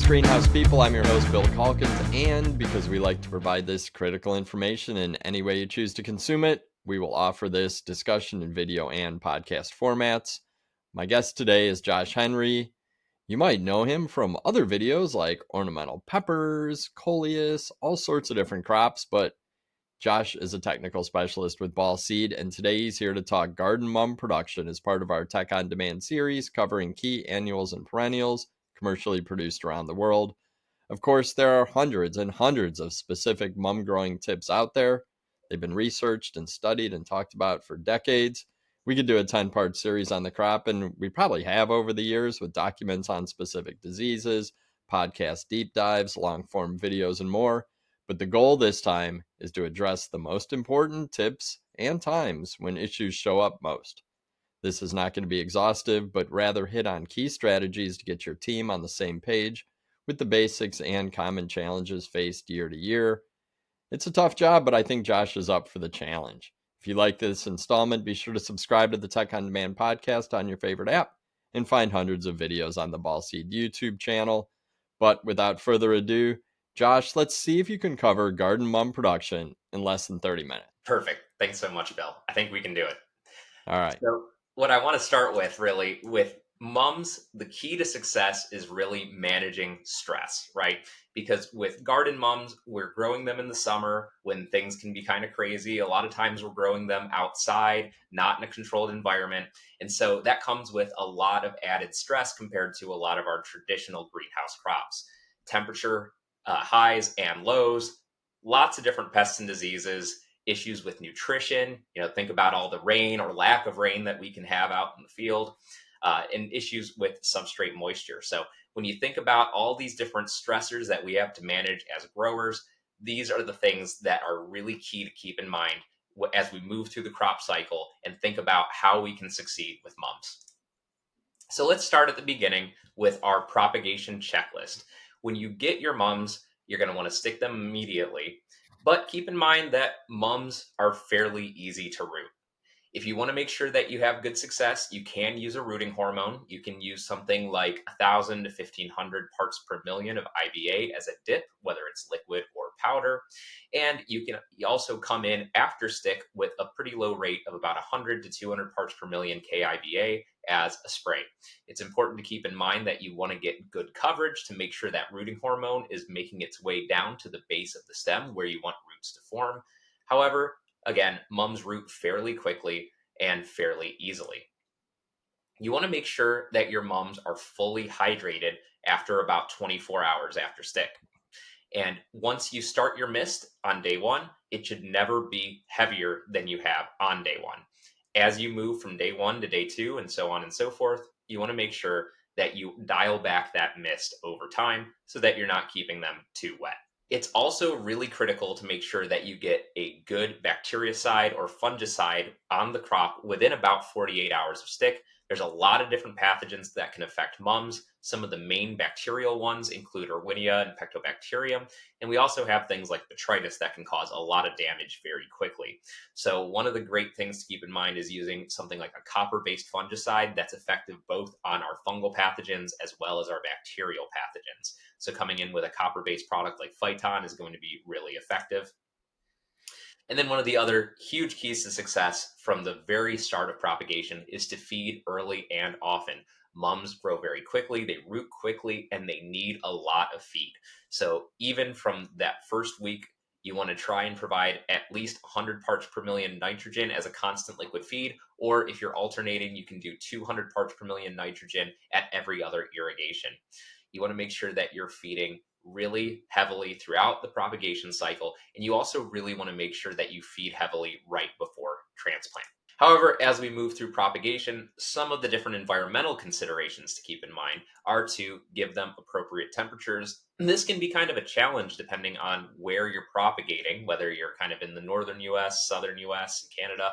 Greetings, greenhouse people. I'm your host, Bill Calkins, and because we like to provide this critical information in any way you choose to consume it, we will offer this discussion in video and podcast formats. My guest today is Josh Henry. You might know him from other videos like ornamental peppers, coleus, all sorts of different crops, but Josh is a technical specialist with Ball Seed, and today he's here to talk garden mum production as part of our Tech on Demand series covering key annuals and perennials commercially produced around the world. Of course, there are hundreds and hundreds of specific mum growing tips out there. They've been researched and studied and talked about for decades. We could do a 10-part series on the crop, and we probably have over the years with documents on specific diseases, podcast deep dives, long form videos, and more. But the goal this time is to address the most important tips and times when issues show up most. This is not going to be exhaustive, but rather hit on key strategies to get your team on the same page with the basics and common challenges faced year to year. It's a tough job, but I think Josh is up for the challenge. If you like this installment, be sure to subscribe to the Tech on Demand podcast on your favorite app and find hundreds of videos on the Ball Seed YouTube channel. But without further ado, Josh, let's see if you can cover garden mum production in less than 30 minutes. Perfect. Thanks so much, Bill. I think we can do it. All right. So what I want to start with really with mums, the key to success is really managing stress, right? Because with garden mums, we're growing them in the summer when things can be kind of crazy. A lot of times we're growing them outside, not in a controlled environment. And so that comes with a lot of added stress compared to a lot of our traditional greenhouse crops. Temperature highs and lows, lots of different pests and diseases, issues with nutrition. Think about all the rain or lack of rain that we can have out in the field, and issues with substrate moisture. So when you think about all these different stressors that we have to manage as growers, these are the things that are really key to keep in mind as we move through the crop cycle and think about how we can succeed with mums. So let's start at the beginning with our propagation checklist. When you get your mums, you're going to want to stick them immediately. But keep in mind that mums are fairly easy to root. If you want to make sure that you have good success, you can use a rooting hormone. You can use something like 1,000 to 1,500 parts per million of IBA as a dip, whether it's liquid or powder. And you can also come in after stick with a pretty low rate of about 100 to 200 parts per million KIBA as a spray. It's important to keep in mind that you want to get good coverage to make sure that rooting hormone is making its way down to the base of the stem where you want roots to form. However, again, mums root fairly quickly and fairly easily. You want to make sure that your mums are fully hydrated after about 24 hours after stick. And once you start your mist on day one, it should never be heavier than you have on day one. As you move from day one to day two and so on and so forth, you want to make sure that you dial back that mist over time so that you're not keeping them too wet. It's also really critical to make sure that you get a good bactericide or fungicide on the crop within about 48 hours of stick. There's a lot of different pathogens that can affect mums. Some of the main bacterial ones include Erwinia and Pectobacterium. And we also have things like botrytis that can cause a lot of damage very quickly. So one of the great things to keep in mind is using something like a copper-based fungicide that's effective both on our fungal pathogens as well as our bacterial pathogens. So coming in with a copper-based product like Phyton is going to be really effective. And then one of the other huge keys to success from the very start of propagation is to feed early and often. Mums grow very quickly, they root quickly, and they need a lot of feed. So even from that first week, you want to try and provide at least 100 parts per million nitrogen as a constant liquid feed, or if you're alternating, you can do 200 parts per million nitrogen at every other irrigation. You want to make sure that you're feeding really heavily throughout the propagation cycle. And you also really want to make sure that you feed heavily right before transplant. However, as we move through propagation, some of the different environmental considerations to keep in mind are to give them appropriate temperatures. And this can be kind of a challenge depending on where you're propagating, whether you're kind of in the northern US, southern US, and Canada.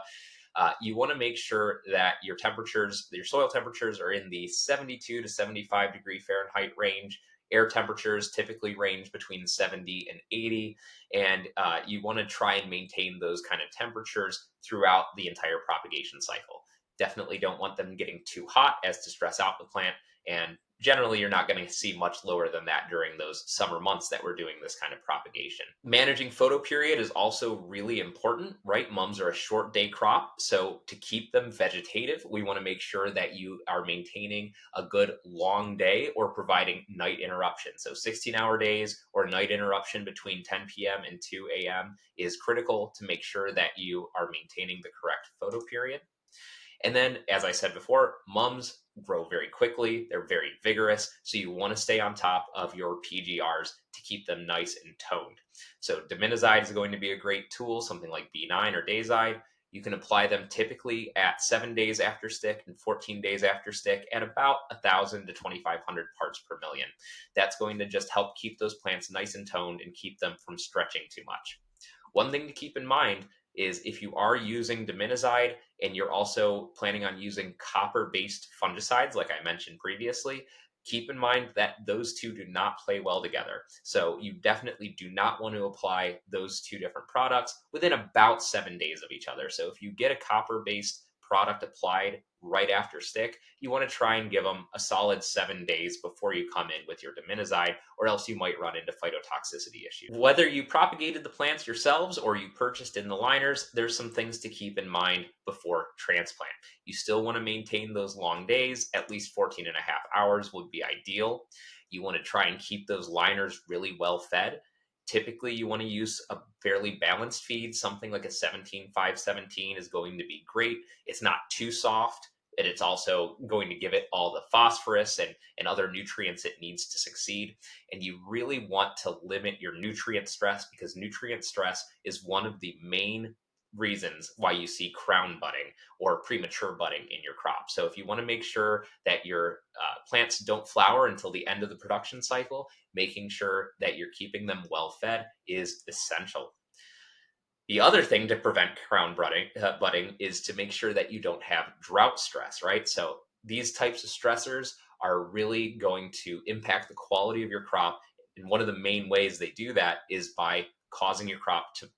You want to make sure that your temperatures, your soil temperatures are in the 72 to 75 degree Fahrenheit range. Air temperatures typically range between 70 and 80, and you want to try and maintain those kind of temperatures throughout the entire propagation cycle. Definitely don't want them getting too hot as to stress out the plant, and generally you're not going to see much lower than that during those summer months that we're doing this kind of propagation. Managing photoperiod is also really important, right? Mums are a short day crop, so to keep them vegetative, we want to make sure that you are maintaining a good long day or providing night interruption. So 16-hour days or night interruption between 10 p.m. and 2 a.m. is critical to make sure that you are maintaining the correct photoperiod. And then, as I said before, mums grow very quickly. They're very vigorous. So you want to stay on top of your PGRs to keep them nice and toned. So diminizide is going to be a great tool, something like B9 or Dazide. You can apply them typically at 7 days after stick and 14 days after stick at about 1,000 to 2,500 parts per million. That's going to just help keep those plants nice and toned and keep them from stretching too much. One thing to keep in mind is if you are using diminizide and you're also planning on using copper based fungicides, like I mentioned previously, keep in mind that those two do not play well together. So you definitely do not want to apply those two different products within about 7 days of each other. So if you get a copper based product applied right after stick, you want to try and give them a solid 7 days before you come in with your diminizide, or else you might run into phytotoxicity issues. Whether you propagated the plants yourselves or you purchased in the liners, there's some things to keep in mind before transplant. You still want to maintain those long days, at least 14 and a half hours would be ideal. You want to try and keep those liners really well fed. Typically, you want to use a fairly balanced feed. Something like a 17-5-17 is going to be great. It's not too soft, and it's also going to give it all the phosphorus and other nutrients it needs to succeed. And you really want to limit your nutrient stress, because nutrient stress is one of the main reasons why you see crown budding or premature budding in your crop. So if you want to make sure that your plants don't flower until the end of the production cycle, making sure that you're keeping them well fed is essential. The other thing to prevent crown budding is to make sure that you don't have drought stress, right? So these types of stressors are really going to impact the quality of your crop. And one of the main ways they do that is by causing your crop to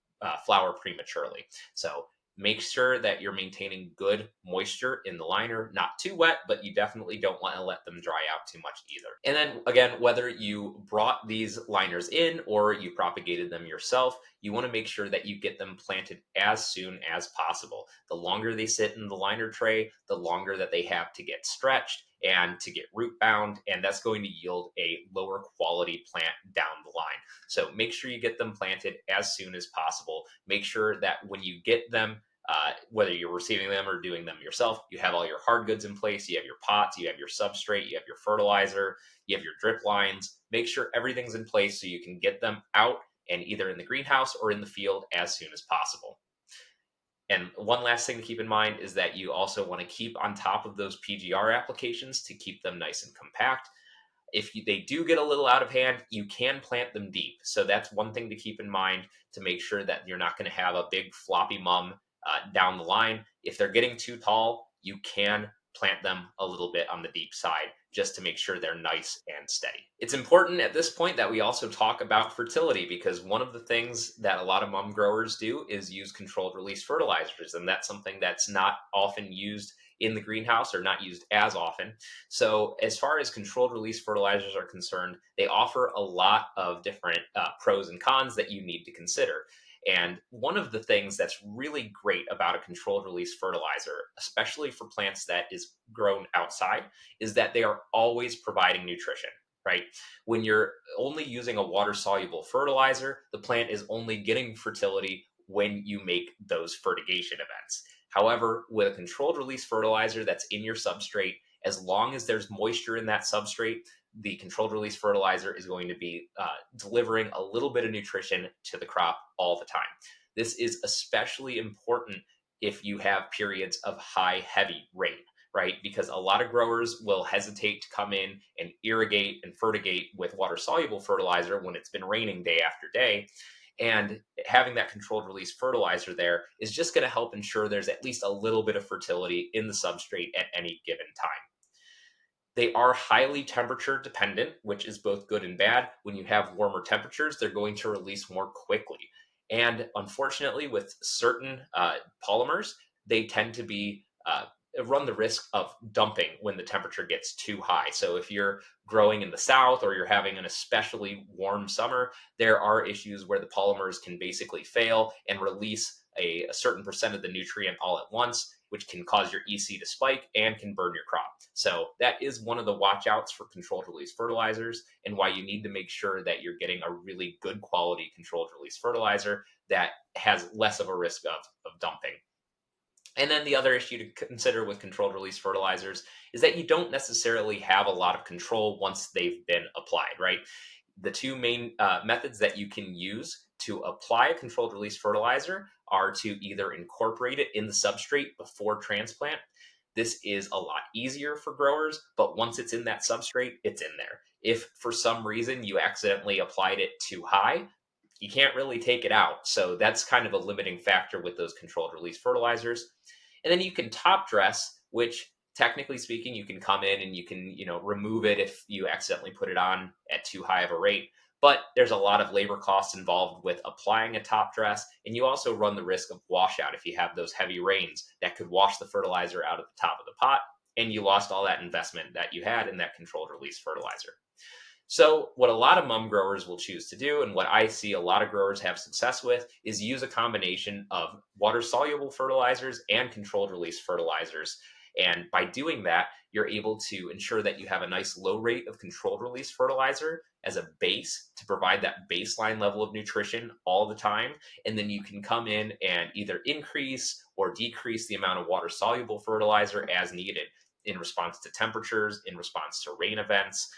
flower prematurely. So make sure that you're maintaining good moisture in the liner, not too wet, but you definitely don't want to let them dry out too much either. And then again, whether you brought these liners in or you propagated them yourself, you want to make sure that you get them planted as soon as possible. The longer they sit in the liner tray, the longer that they have to get stretched and to get root bound, and that's going to yield a lower quality plant down the line. So make sure you get them planted as soon as possible. Make sure that when you get them, whether you're receiving them or doing them yourself, you have all your hard goods in place. You have your pots, you have your substrate, you have your fertilizer, you have your drip lines. Make sure everything's in place so you can get them out and either in the greenhouse or in the field as soon as possible. And one last thing to keep in mind is that you also want to keep on top of those PGR applications to keep them nice and compact. If they do get a little out of hand, you can plant them deep. So that's one thing to keep in mind to make sure that you're not going to have a big floppy mum down the line. If they're getting too tall, you can plant them a little bit on the deep side just to make sure they're nice and steady. It's important at this point that we also talk about fertility, because one of the things that a lot of mum growers do is use controlled release fertilizers, and that's something that's not often used in the greenhouse or not used as often. So as far as controlled release fertilizers are concerned, they offer a lot of different pros and cons that you need to consider. And one of the things that's really great about a controlled release fertilizer, especially for plants that is grown outside, is that they are always providing nutrition, right? When you're only using a water soluble fertilizer, the plant is only getting fertility when you make those fertigation events. However, with a controlled release fertilizer that's in your substrate, as long as there's moisture in that substrate, the controlled release fertilizer is going to be delivering a little bit of nutrition to the crop all the time. This is especially important if you have periods of high, heavy rain, right? Because a lot of growers will hesitate to come in and irrigate and fertigate with water soluble fertilizer when it's been raining day after day. And having that controlled release fertilizer there is just going to help ensure there's at least a little bit of fertility in the substrate at any given time. They are highly temperature dependent, which is both good and bad. When you have warmer temperatures, they're going to release more quickly. And unfortunately, with certain polymers, they tend to be run the risk of dumping when the temperature gets too high. So if you're growing in the south or you're having an especially warm summer, there are issues where the polymers can basically fail and release a certain percent of the nutrient all at once, which can cause your EC to spike and can burn your crop. So that is one of the watch outs for controlled release fertilizers, and why you need to make sure that you're getting a really good quality controlled release fertilizer that has less of a risk of dumping. And then the other issue to consider with controlled release fertilizers is that you don't necessarily have a lot of control once they've been applied, right? The two main methods that you can use to apply a controlled release fertilizer are to either incorporate it in the substrate before transplant. This is a lot easier for growers, but once it's in that substrate, it's in there. If for some reason you accidentally applied it too high, you can't really take it out. So that's kind of a limiting factor with those controlled release fertilizers. And then you can top dress, which technically speaking, you can come in and you can, remove it if you accidentally put it on at too high of a rate. But there's a lot of labor costs involved with applying a top dress. And you also run the risk of washout if you have those heavy rains that could wash the fertilizer out of the top of the pot. And you lost all that investment that you had in that controlled release fertilizer. So, what a lot of mum growers will choose to do, and what I see a lot of growers have success with, is use a combination of water soluble fertilizers and controlled release fertilizers. And by doing that, you're able to ensure that you have a nice low rate of controlled release fertilizer as a base to provide that baseline level of nutrition all the time. And then you can come in and either increase or decrease the amount of water soluble fertilizer as needed in response to temperatures, in response to rain events,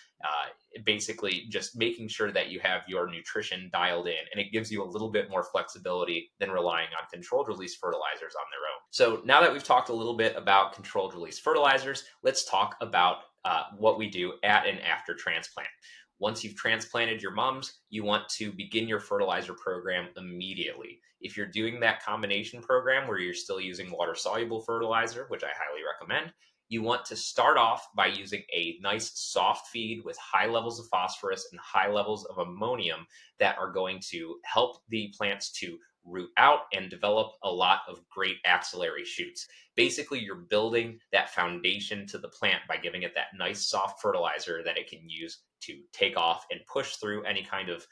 basically just making sure that you have your nutrition dialed in, and it gives you a little bit more flexibility than relying on controlled release fertilizers on their own. So now that we've talked a little bit about controlled release fertilizers, let's talk about what we do at and after transplant. Once you've transplanted your mums, you want to begin your fertilizer program immediately. If you're doing that combination program where you're still using water soluble fertilizer, which I highly recommend, you want to start off by using a nice soft feed with high levels of phosphorus and high levels of ammonium that are going to help the plants to root out and develop a lot of great axillary shoots. Basically, you're building that foundation to the plant by giving it that nice soft fertilizer that it can use to take off and push through any kind of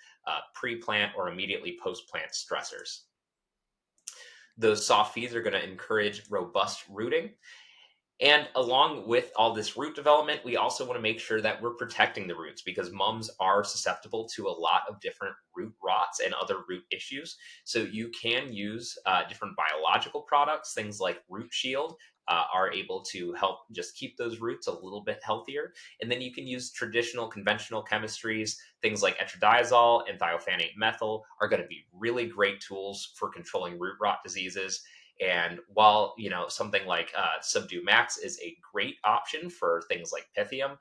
pre-plant or immediately post-plant stressors. Those soft feeds are going to encourage robust rooting. And along with all this root development, we also want to make sure that we're protecting the roots, because mums are susceptible to a lot of different root rots and other root issues. So you can use different biological products, things like Root Shield. Are able to help just keep those roots a little bit healthier. And then you can use traditional conventional chemistries, things like etradiazole and thiophanate methyl are going to be really great tools for controlling root rot diseases. And while something like Subdue Max is a great option for things like Pythium,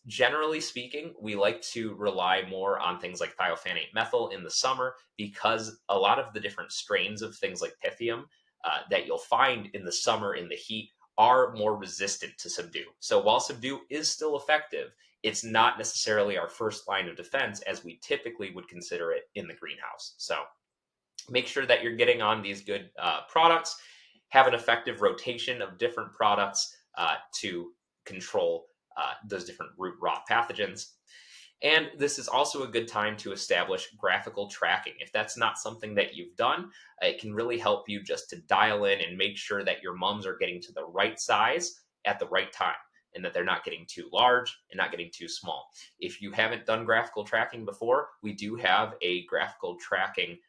generally speaking, we like to rely more on things like thiophanate methyl in the summer, because a lot of the different strains of things like Pythium that you'll find in the summer in the heat are more resistant to Subdue. So while Subdue is still effective, it's not necessarily our first line of defense as we typically would consider it in the greenhouse. So make sure that you're getting on these good products, have an effective rotation of different products to control those different root rot pathogens. And this is also a good time to establish graphical tracking. If that's not something that you've done, it can really help you just to dial in and make sure that your mums are getting to the right size at the right time, and that they're not getting too large and not getting too small. If you haven't done graphical tracking before, we do have a graphical tracking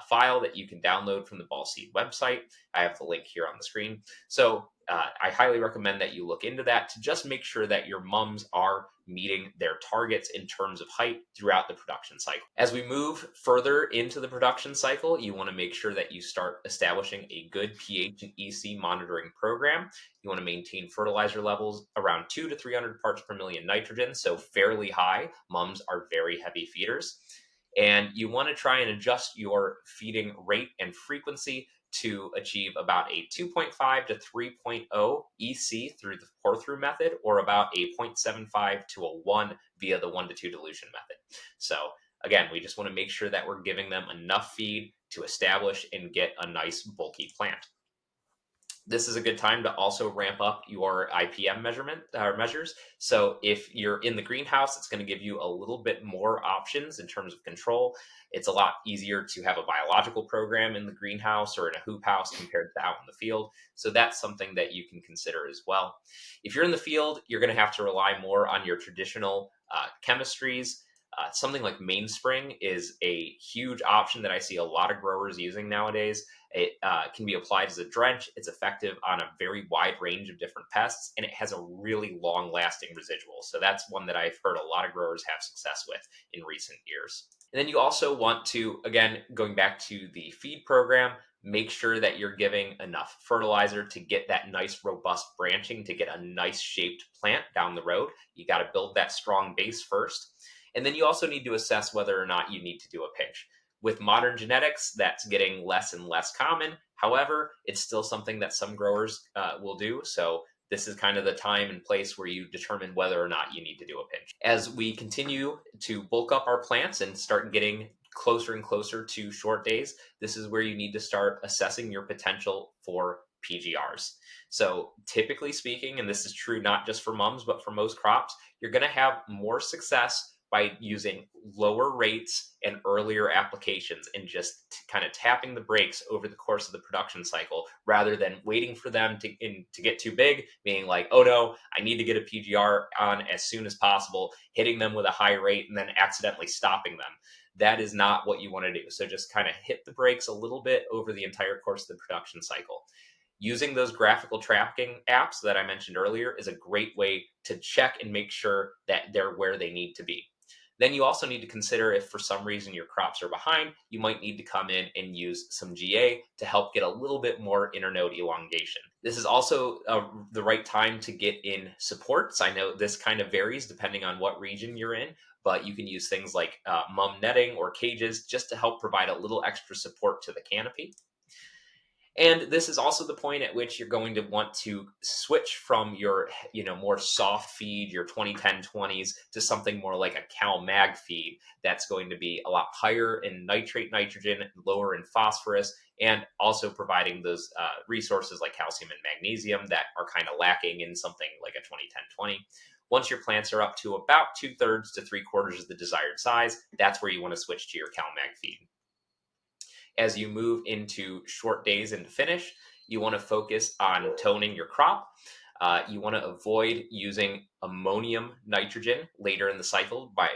file that you can download from the Ball Seed website. I have the link here on the screen. So I highly recommend that you look into that to just make sure that your mums are meeting their targets in terms of height throughout the production cycle. As we move further into the production cycle, you want to make sure that you start establishing a good pH and EC monitoring program. You want to maintain fertilizer levels around 200 to 300 parts per million nitrogen, so fairly high. Mums are very heavy feeders. And you want to try and adjust your feeding rate and frequency to achieve about a 2.5 to 3.0 EC through the pour through method, or about a 0.75 to a 1 via the 1 to 2 dilution method. So again, we just want to make sure that we're giving them enough feed to establish and get a nice bulky plant. This is a good time to also ramp up your IPM measures. So if you're in the greenhouse, it's going to give you a little bit more options in terms of control. It's a lot easier to have a biological program in the greenhouse or in a hoop house compared to out in the field. So that's something that you can consider as well. If you're in the field, you're going to have to rely more on your traditional chemistries. Something like mainspring is a huge option that I see a lot of growers using nowadays. It can be applied as a drench. It's effective on a very wide range of different pests, and it has a really long lasting residual. So that's one that I've heard a lot of growers have success with in recent years. And then you also want to, again, going back to the feed program, make sure that you're giving enough fertilizer to get that nice, robust branching, to get a nice shaped plant down the road. You got to build that strong base first. And then you also need to assess whether or not you need to do a pinch. With modern genetics, that's getting less and less common. However, it's still something that some growers will do. So this is kind of the time and place where you determine whether or not you need to do a pinch. As we continue to bulk up our plants and start getting closer and closer to short days, this is where you need to start assessing your potential for PGRs. So, typically speaking, and this is true not just for mums, but for most crops, you're going to have more success by using lower rates and earlier applications and just kind of tapping the brakes over the course of the production cycle rather than waiting for them to get too big, being like, oh no, I need to get a PGR on as soon as possible, hitting them with a high rate and then accidentally stopping them. That is not what you want to do. So just kind of hit the brakes a little bit over the entire course of the production cycle. Using those graphical tracking apps that I mentioned earlier is a great way to check and make sure that they're where they need to be. Then you also need to consider if for some reason your crops are behind, you might need to come in and use some GA to help get a little bit more internode elongation. This is also the right time to get in supports. I know this kind of varies depending on what region you're in, but you can use things like mum netting or cages just to help provide a little extra support to the canopy. And this is also the point at which you're going to want to switch from your, more soft feed, your 20-10-20s, to something more like a Cal Mag feed that's going to be a lot higher in nitrate nitrogen, lower in phosphorus, and also providing those resources like calcium and magnesium that are kind of lacking in something like a 20-10-20. Once your plants are up to about 2/3 to 3/4 of the desired size, that's where you want to switch to your Cal Mag feed. As you move into short days into finish, you want to focus on toning your crop. You want to avoid using ammonium nitrogen later in the cycle by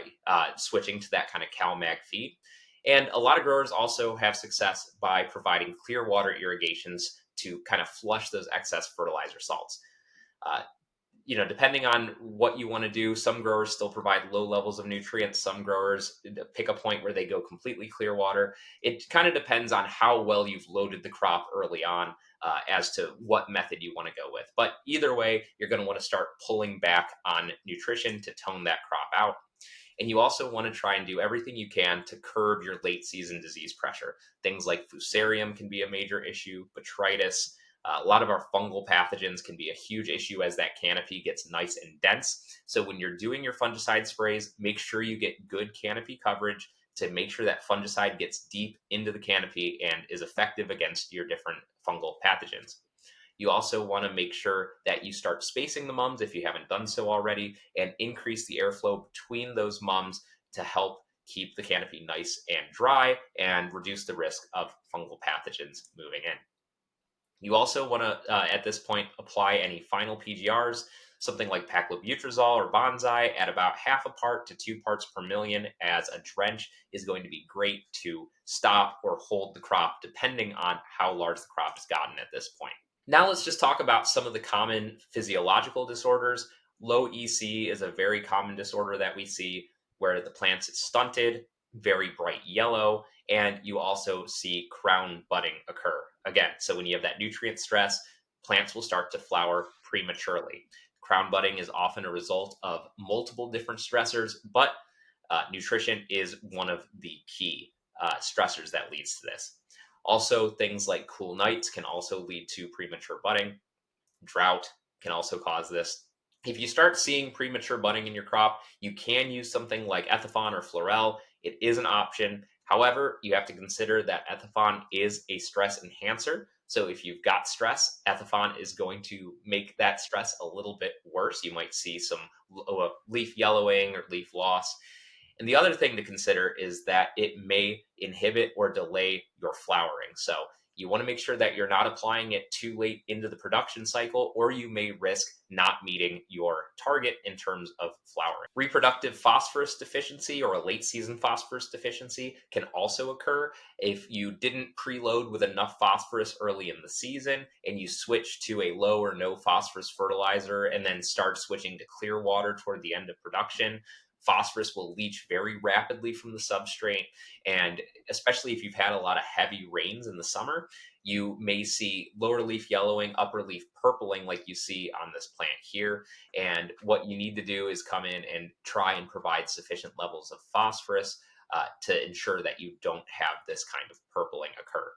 switching to that kind of CalMag feed. And a lot of growers also have success by providing clear water irrigations to kind of flush those excess fertilizer salts. Uh, Depending on what you want to do, some growers still provide low levels of nutrients. Some growers pick a point where they go completely clear water. It kind of depends on how well you've loaded the crop early on as to what method you want to go with. But either way, you're going to want to start pulling back on nutrition to tone that crop out. And you also want to try and do everything you can to curb your late season disease pressure. Things like fusarium can be a major issue, botrytis. A lot of our fungal pathogens can be a huge issue as that canopy gets nice and dense. So when you're doing your fungicide sprays, make sure you get good canopy coverage to make sure that fungicide gets deep into the canopy and is effective against your different fungal pathogens. You also want to make sure that you start spacing the mums if you haven't done so already and increase the airflow between those mums to help keep the canopy nice and dry and reduce the risk of fungal pathogens moving in. You also want to, at this point, apply any final PGRs, something like paclobutrazol or bonsai at about half a part to 2 parts per million as a drench is going to be great to stop or hold the crop depending on how large the crop has gotten at this point. Now let's just talk about some of the common physiological disorders. Low EC is a very common disorder that we see where the plants is stunted, very bright yellow, and you also see crown budding occur. Again, so when you have that nutrient stress, plants will start to flower prematurely. Crown budding is often a result of multiple different stressors, but nutrition is one of the key stressors that leads to this. Also, things like cool nights can also lead to premature budding. Drought can also cause this. If you start seeing premature budding in your crop, you can use something like Ethifon or Florel. It is an option. However, you have to consider that ethifon is a stress enhancer. So if you've got stress, ethifon is going to make that stress a little bit worse. You might see some leaf yellowing or leaf loss. And the other thing to consider is that it may inhibit or delay your flowering. So you want to make sure that you're not applying it too late into the production cycle, or you may risk not meeting your target in terms of flowering. Reproductive phosphorus deficiency or a late season phosphorus deficiency can also occur if you didn't preload with enough phosphorus early in the season and you switch to a low or no phosphorus fertilizer and then start switching to clear water toward the end of production. Phosphorus will leach very rapidly from the substrate, and especially if you've had a lot of heavy rains in the summer, you may see lower leaf yellowing, upper leaf purpling like you see on this plant here. And what you need to do is come in and try and provide sufficient levels of phosphorus to ensure that you don't have this kind of purpling occur.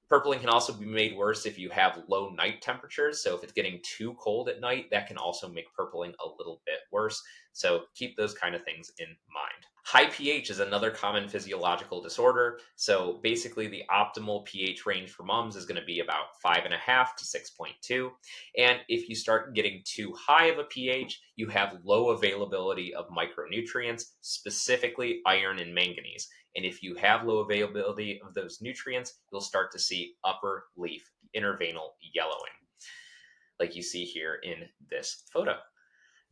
Purpling can also be made worse if you have low night temperatures. So if it's getting too cold at night, that can also make purpling a little bit worse. So keep those kind of things in mind. High pH is another common physiological disorder. So basically, the optimal pH range for mums is going to be about 5.5 to 6.2. And if you start getting too high of a pH, you have low availability of micronutrients, specifically iron and manganese. And if you have low availability of those nutrients, you'll start to see upper leaf intervanal yellowing, like you see here in this photo.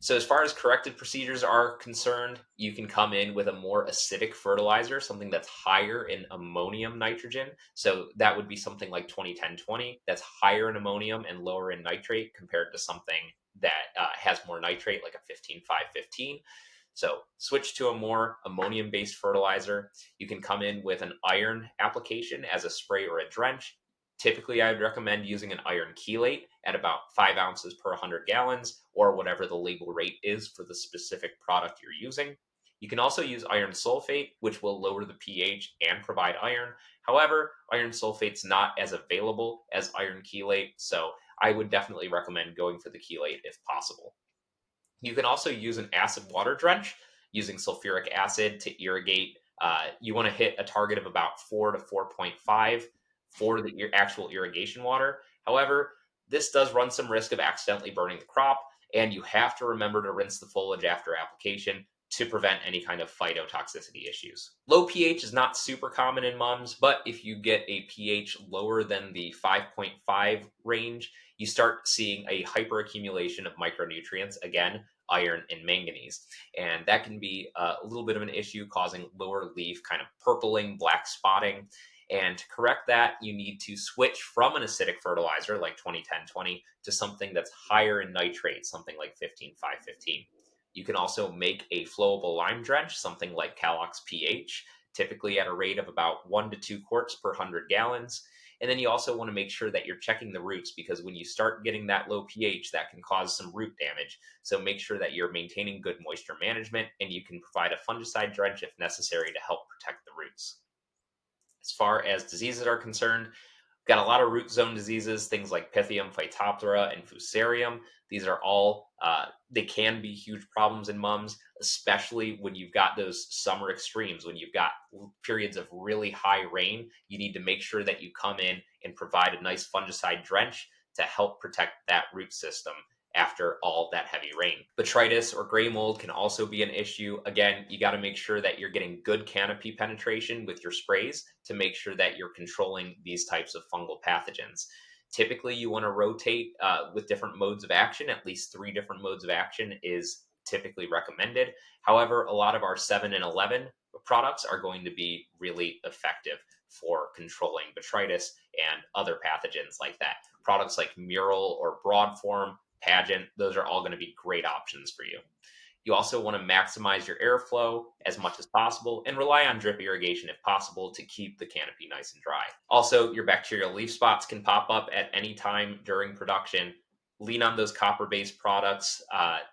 So as far as corrective procedures are concerned, you can come in with a more acidic fertilizer, something that's higher in ammonium nitrogen. So that would be something like 20-10-20, that's higher in ammonium and lower in nitrate compared to something that has more nitrate, like a 15-5-15. So switch to a more ammonium-based fertilizer. You can come in with an iron application as a spray or a drench. Typically, I would recommend using an iron chelate at about 5 ounces per 100 gallons, or whatever the legal rate is for the specific product you're using. You can also use iron sulfate, which will lower the pH and provide iron. However, iron sulfate's not as available as iron chelate, so I would definitely recommend going for the chelate if possible. You can also use an acid water drench using sulfuric acid to irrigate. You want to hit a target of about 4 to 4.5 for the actual irrigation water. However, this does run some risk of accidentally burning the crop, and you have to remember to rinse the foliage after application to prevent any kind of phytotoxicity issues. Low pH is not super common in mums, but if you get a pH lower than the 5.5 range, you start seeing a hyperaccumulation of micronutrients, again, iron and manganese. And that can be a little bit of an issue, causing lower leaf kind of purpling, black spotting. And to correct that, you need to switch from an acidic fertilizer like 20-10-20 to something that's higher in nitrate, something like 15-5-15. You can also make a flowable lime drench, something like Calox pH, typically at a rate of about 1 to 2 quarts per 100 gallons. And then you also want to make sure that you're checking the roots, because when you start getting that low pH, that can cause some root damage. So make sure that you're maintaining good moisture management, and you can provide a fungicide drench if necessary to help protect the roots. As far as diseases are concerned, got a lot of root zone diseases, things like Pythium, Phytophthora, and Fusarium. These are all, they can be huge problems in mums, especially when you've got those summer extremes. When you've got periods of really high rain, you need to make sure that you come in and provide a nice fungicide drench to help protect that root system after all that heavy rain. Botrytis or gray mold can also be an issue. Again, you got to make sure that you're getting good canopy penetration with your sprays to make sure that you're controlling these types of fungal pathogens. Typically, you want to rotate with different modes of action. At least 3 different modes of action is typically recommended. However, a lot of our 7 and 11 products are going to be really effective for controlling botrytis and other pathogens like that. Products like Mural or Broadform, Pageant, those are all going to be great options for you. You also want to maximize your airflow as much as possible and rely on drip irrigation if possible to keep the canopy nice and dry. Also, your bacterial leaf spots can pop up at any time during production. Lean on those copper-based products,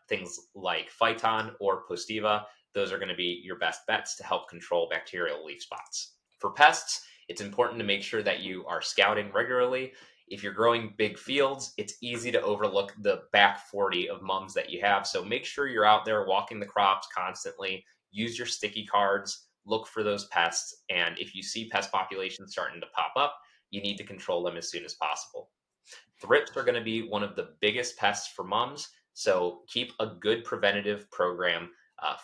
things like Phyton or Postiva. Those are going to be your best bets to help control bacterial leaf spots. For pests, it's important to make sure that you are scouting regularly. If you're growing big fields, it's easy to overlook the back 40 of mums that you have. So make sure you're out there walking the crops constantly. Use your sticky cards. look for those pests. And if you see pest populations starting to pop up, you need to control them as soon as possible. Thrips are going to be one of the biggest pests for mums, so keep a good preventative program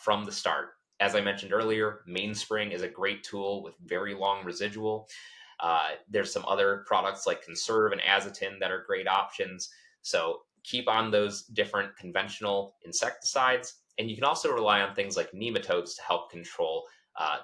from the start. As I mentioned earlier, mainspring is a great tool with very long residual. There's some other products like Conserve and Azotin that are great options. So keep on those different conventional insecticides. And you can also rely on things like nematodes to help control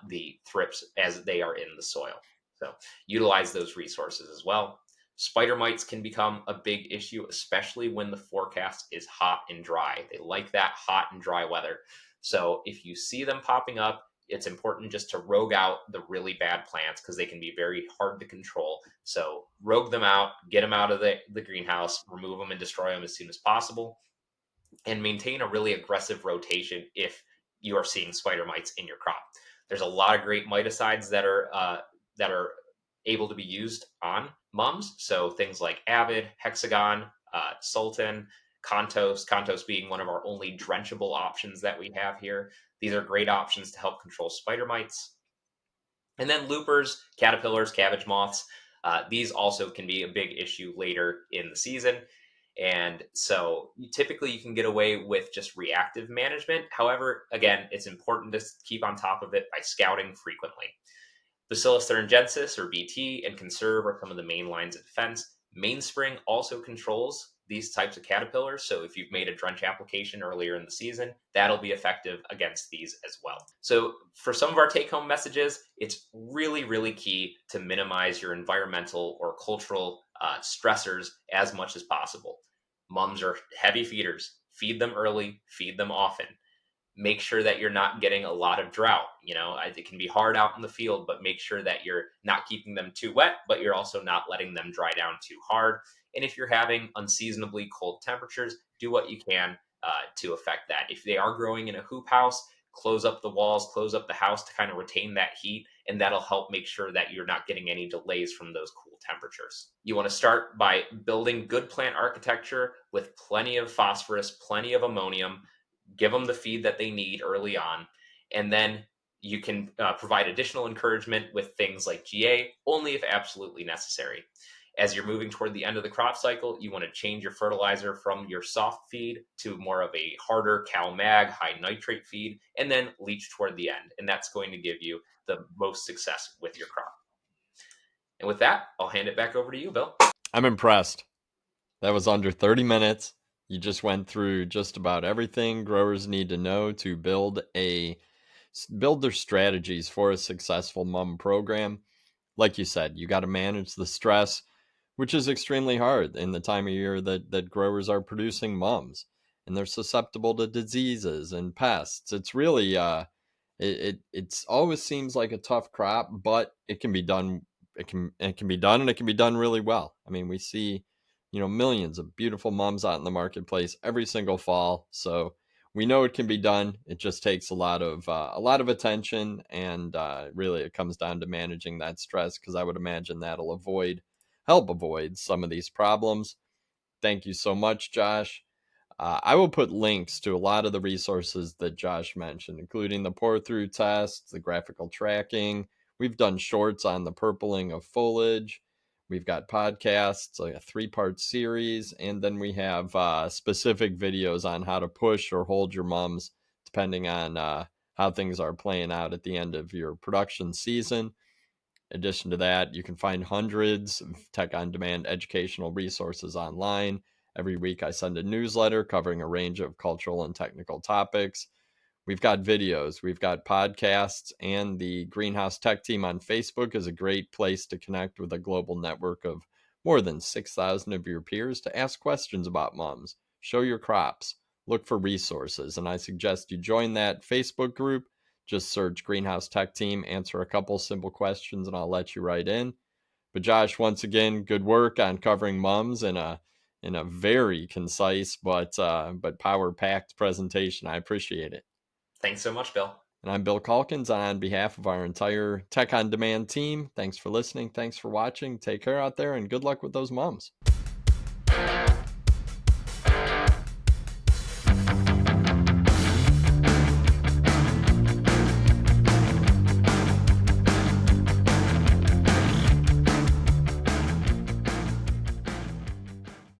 the thrips as they are in the soil. So utilize those resources as well. Spider mites can become a big issue, especially when the forecast is hot and dry. They like that hot and dry weather. So if you see them popping up, it's important just to rogue out the really bad plants because they can be very hard to control. So rogue them out, get them out of the greenhouse, remove them and destroy them as soon as possible, and maintain a really aggressive rotation if you are seeing spider mites in your crop. There's a lot of great miticides that are able to be used on mums. So things like Avid, Hexagon, Sultan, Contos being one of our only drenchable options that we have here. These are great options to help control spider mites. And then loopers, caterpillars, cabbage moths, these also can be a big issue later in the season. And so typically you can get away with just reactive management. However, again, it's important to keep on top of it by scouting frequently. Bacillus thuringiensis, or BT, and Conserve are some of the main lines of defense. Mainspring also controls these types of caterpillars, so if you've made a drench application earlier in the season, that'll be effective against these as well. So for some of our take-home messages, it's really, really key to minimize your environmental or cultural stressors as much as possible. Mums are heavy feeders. Feed them early, feed them often. Make sure that you're not getting a lot of drought. It can be hard out in the field, but make sure that you're not keeping them too wet, but you're also not letting them dry down too hard. And if you're having unseasonably cold temperatures, do what you can to affect that. If they are growing in a hoop house, close up the walls, close up the house to kind of retain that heat, and that'll help make sure that you're not getting any delays from those cool temperatures. You want to start by building good plant architecture with plenty of phosphorus, plenty of ammonium. Give them the feed that they need early on, and then you can provide additional encouragement with things like GA only if absolutely necessary. As you're moving toward the end of the crop cycle, you want to change your fertilizer from your soft feed to more of a harder CalMag, high nitrate feed, and then leach toward the end. And that's going to give you the most success with your crop. And with that, I'll hand it back over to you, Bill. I'm impressed. That was under 30 minutes. You just went through just about everything growers need to know to build their strategies for a successful mum program. Like you said, you got to manage the stress, which is extremely hard in the time of year that growers are producing mums, and they're susceptible to diseases and pests. It's really it's always seems like a tough crop, but it can be done. It can be done, and it can be done really well. I mean, we see millions of beautiful mums out in the marketplace every single fall. So we know it can be done. It just takes a lot of attention, and really it comes down to managing that stress, because I would imagine that'll help avoid some of these problems. Thank you so much, Josh. I will put links to a lot of the resources that Josh mentioned, including the pour through tests, the graphical tracking. We've done shorts on the purpling of foliage. We've got podcasts, like a 3-part series, and then we have specific videos on how to push or hold your mums, depending on how things are playing out at the end of your production season. In addition to that, you can find hundreds of Tech on Demand educational resources online. Every week, I send a newsletter covering a range of cultural and technical topics. We've got videos, we've got podcasts, and the Greenhouse Tech Team on Facebook is a great place to connect with a global network of more than 6,000 of your peers to ask questions about mums, show your crops, look for resources, and I suggest you join that Facebook group. Just search Greenhouse Tech Team, answer a couple simple questions, and I'll let you right in. But Josh, once again, good work on covering mums in a very concise but power packed presentation. I appreciate it. Thanks so much, Bill. And I'm Bill Calkins. On behalf of our entire Tech on Demand team, thanks for listening. Thanks for watching. Take care out there, and good luck with those mums.